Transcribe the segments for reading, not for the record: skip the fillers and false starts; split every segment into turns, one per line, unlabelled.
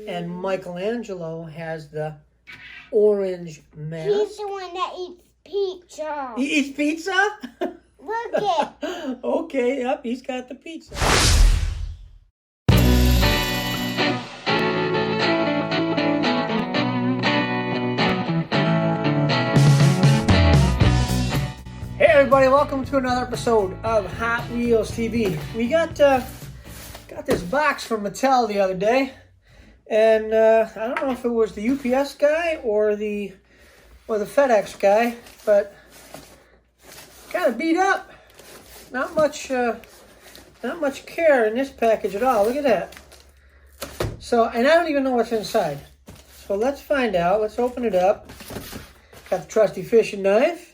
And Michelangelo has the orange mask.
He's the one that eats pizza.
He eats pizza?
Look it.
Okay, yep, he's got the pizza. Hey everybody, welcome to another episode of Hot Wheels TV. We got this box from Mattel the other day, and I don't know if it was the UPS guy or the FedEx guy, but kind of beat up. Not much care in this package at all. Look at that. So, and I don't even know what's inside. So let's find out. Let's open it up. Got the trusty fishing knife.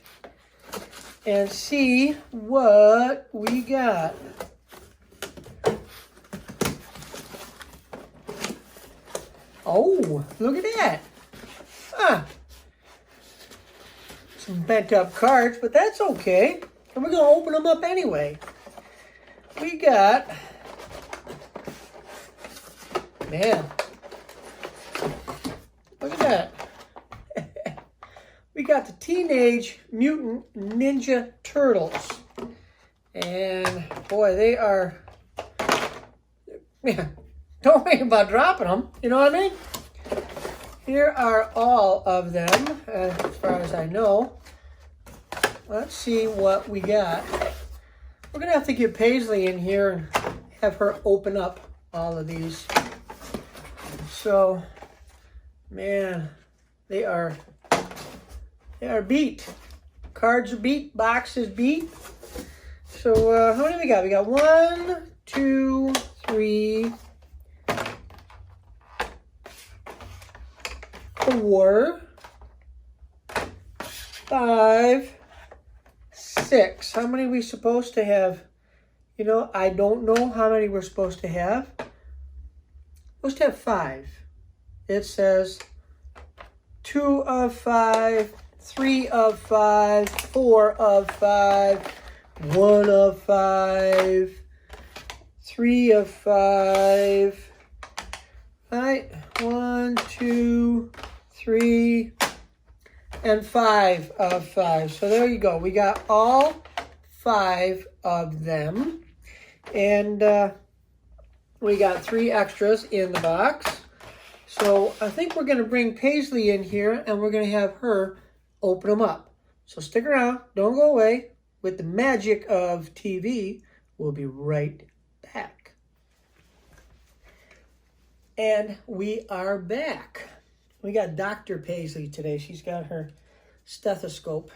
And see what we got. Oh, look at that. Huh. Some bent up cards, but that's okay. And we're going to open them up anyway. We got, man, look at that. We got the Teenage Mutant Ninja Turtles. And boy, they are, yeah, don't think about dropping them. You know what I mean? Here are all of them, as far as I know. Let's see what we got. We're going to have to get Paisley in here and have her open up all of these. So, man, they are beat. Cards are beat. Boxes beat. So how many we got? We got 1, 2, 3, 4, 5, 6. How many are we supposed to have? You know, I don't know how many we're supposed to have. We're supposed to have 5. It says 2 of 5. 3 of 5, 4 of 5, 1 of 5, 3 of 5. All right, 1, 2, 3, and 5 of 5. So there you go. We got all 5 of them. And we got 3 extras in the box. So I think we're going to bring Paisley in here and we're going to have her open them up. So stick around. Don't go away. With the magic of TV, we'll be right back. And we are back. We got Dr. Paisley today. She's got her stethoscope.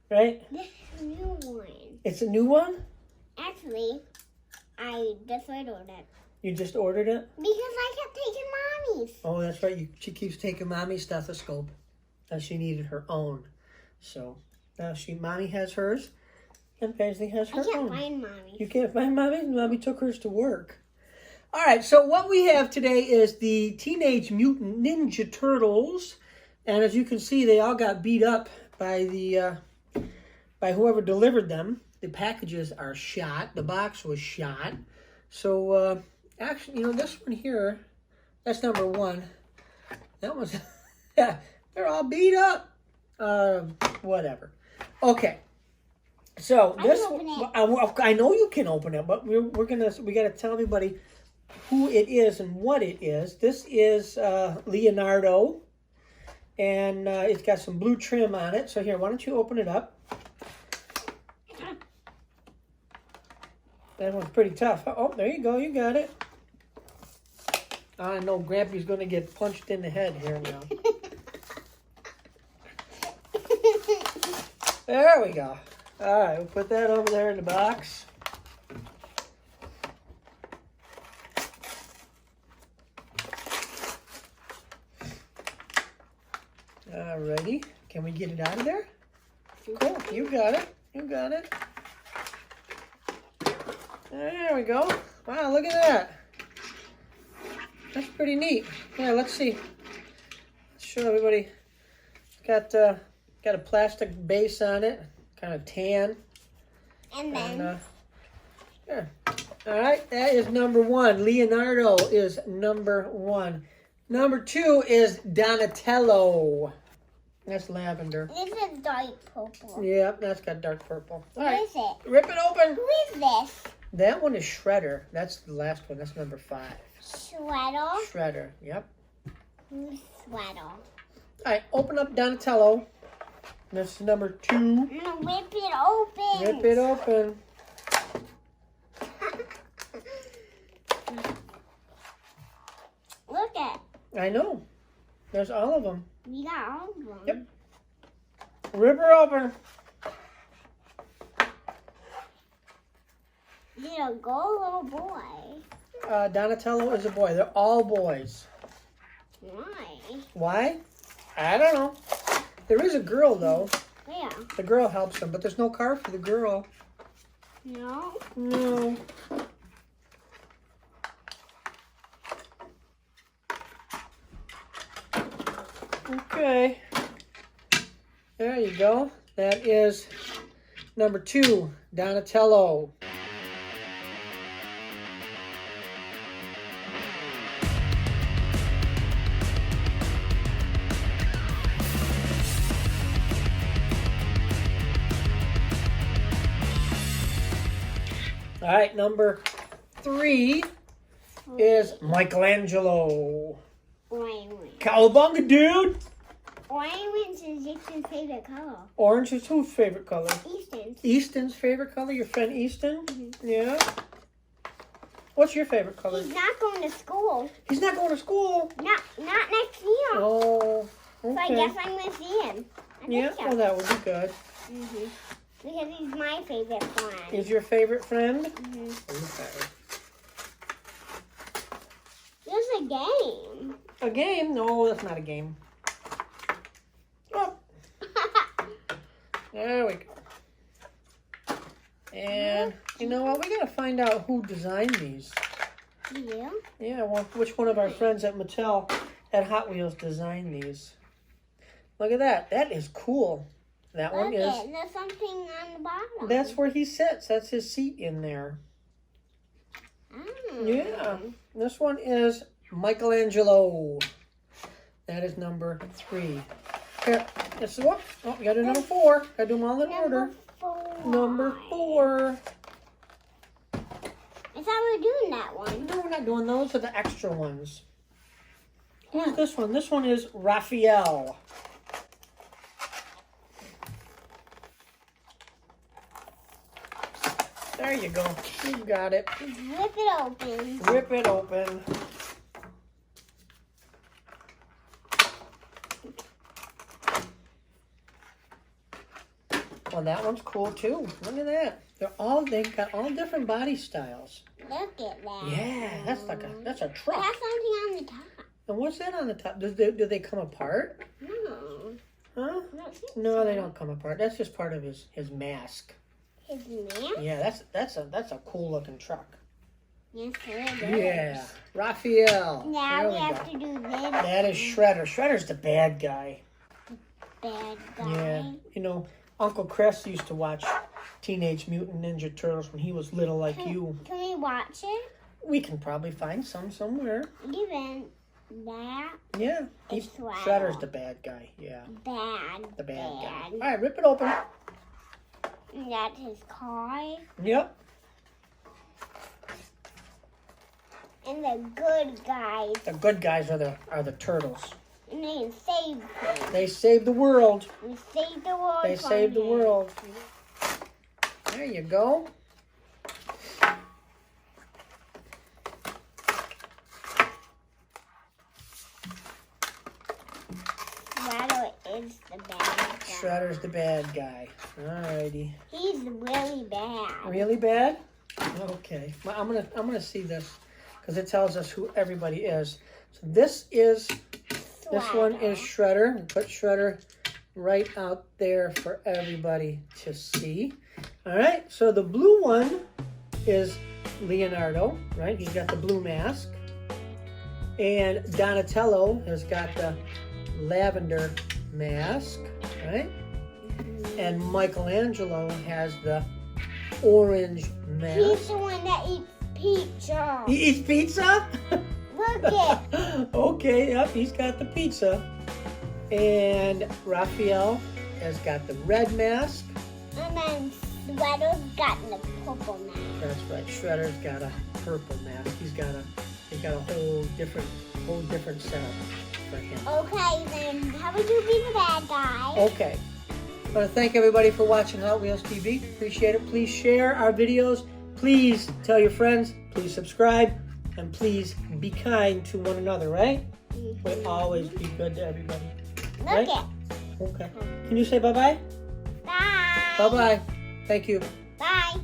Right?
This is a new one.
It's a new one?
Actually, I just ordered it.
You just ordered it?
Because I kept taking Mommy's.
Oh, that's right. She keeps taking Mommy's stethoscope. And she needed her own. So now Mommy has hers and Paisley has her own.
I can't find Mommy's.
You can't find Mommy's? Mommy took hers to work. All right, so what we have today is the Teenage Mutant Ninja Turtles. And as you can see, they all got beat up by by whoever delivered them. The packages are shot. The box was shot. So actually, you know, this one here, that's number 1. That one's, yeah. They're all beat up. Whatever. Okay. So this, I know you can open it, but we got to tell everybody who it is and what it is. This is Leonardo, and it's got some blue trim on it. So here, why don't you open it up? That one's pretty tough. Oh, there you go. You got it. I know Grampy's going to get punched in the head here now. There we go. All right, we'll put that over there in the box. All righty. Can we get it out of there? Cool. You got it. You got it. There we go. Wow, look at that. That's pretty neat. Yeah, let's see. Let's show everybody. It's got a plastic base on it, kind of tan.
And then
here, All right, that is number 1. Leonardo is number 1. Number 2 is Donatello. That's lavender.
This is dark purple.
Yep, that's got dark purple. All right,
What is it?
rip it open.
Who is this?
That one is Shredder. That's the last one. That's number 5.
Shredder?
Shredder, yep.
Who's Shredder?
All right, open up Donatello. That's number 2.
I'm gonna rip it open.
Rip it open.
Look at.
I know. There's all of them.
We got all of them.
Yep. Rip her open.
Is it a girl or a boy?
Donatello is a boy. They're all boys.
Why?
Why? I don't know. There is a girl, though.
Where?
The girl helps him, but there's no car for the girl.
No.
No. Okay. There you go. That is number 2, Donatello. All right, number 3 is Michelangelo.
Orange.
Cowabunga, dude!
Orange is Jason's favorite color.
Orange is whose favorite color?
Easton's.
Easton's favorite color? Your friend Easton?
Mm-hmm.
Yeah. What's your favorite color?
He's not going to school.
He's not going to school.
Not next year.
Oh,
So I
okay.
guess I'm going to see him. I think
Yeah,
so.
well, that would be good.
Mm-hmm. Because he's my favorite friend.
Is your favorite friend?
Mm-hmm.
Okay.
There's a game.
A game? No, that's not a game. Oh, there we go. And you know what? We gotta find out who designed these.
Yeah.
Yeah, well, which one of our friends at Mattel at Hot Wheels designed these? Look at that. That is cool. That one
Look
is.
it. There's something on the bottom.
That's where he sits. That's his seat in there.
Oh.
Yeah. This one is Michelangelo. That is number 3. Here, this is what? Oh, we got a number 4. Gotta do them all in order. Number 4.
I thought we were doing that one.
No, we're not doing those. Are the extra ones. Who's this one? This one is Raphael. There you go. You got it.
Just rip it open.
Rip it open. Well, that one's cool too. Look at that. They've got all different body styles.
Look at that.
Yeah, that's a truck.
That's something on the top.
And what's that on the top? Do they come apart?
No.
Huh?
I don't think
No,
so.
they don't come apart. That's just part of his mask.
His man?
Yeah, that's a cool looking truck.
Yes, it is.
Yeah, Raphael.
Now
There
we have
go.
to do this.
That is Shredder. Shredder's the bad guy.
Bad guy.
Yeah, you know, Uncle Chris used to watch Teenage Mutant Ninja Turtles when he was little like you.
Can we watch it?
We can probably find some somewhere.
Even that
Yeah,
It's Shredder.
Shredder's the bad guy. Yeah,
bad.
the bad guy. All right, rip it open.
And that's his car.
Yep.
And the good guys.
The good guys are the turtles.
And they save him.
They saved the world.
We saved the world.
They
from
saved the
him.
world. There you go.
Shredder is the bad guy.
Shredder's the bad guy. Alrighty.
He's really bad.
Really bad? Okay. Well, I'm gonna see this because it tells us who everybody is. So this one is Shredder. We put Shredder right out there for everybody to see. All right. So the blue one is Leonardo, right? He's got the blue mask. And Donatello has got the lavender mask, right? And Michelangelo has the orange mask.
He's the one that eats pizza.
He eats pizza?
Look it.
Okay, yep, he's got the pizza. And Raphael has got the red mask.
And then Sweater's got the purple mask.
That's right. Shredder's got a purple mask. He's got a whole different setup for him.
Okay, then how would you be the bad guy?
Okay. I want to thank everybody for watching Hot Wheels TV. Appreciate it. Please share our videos. Please tell your friends. Please subscribe. And please be kind to one another, right? We always be good to everybody.
Look
Right?
it.
Okay. Can you say bye-bye?
Bye.
Bye-bye. Thank you.
Bye.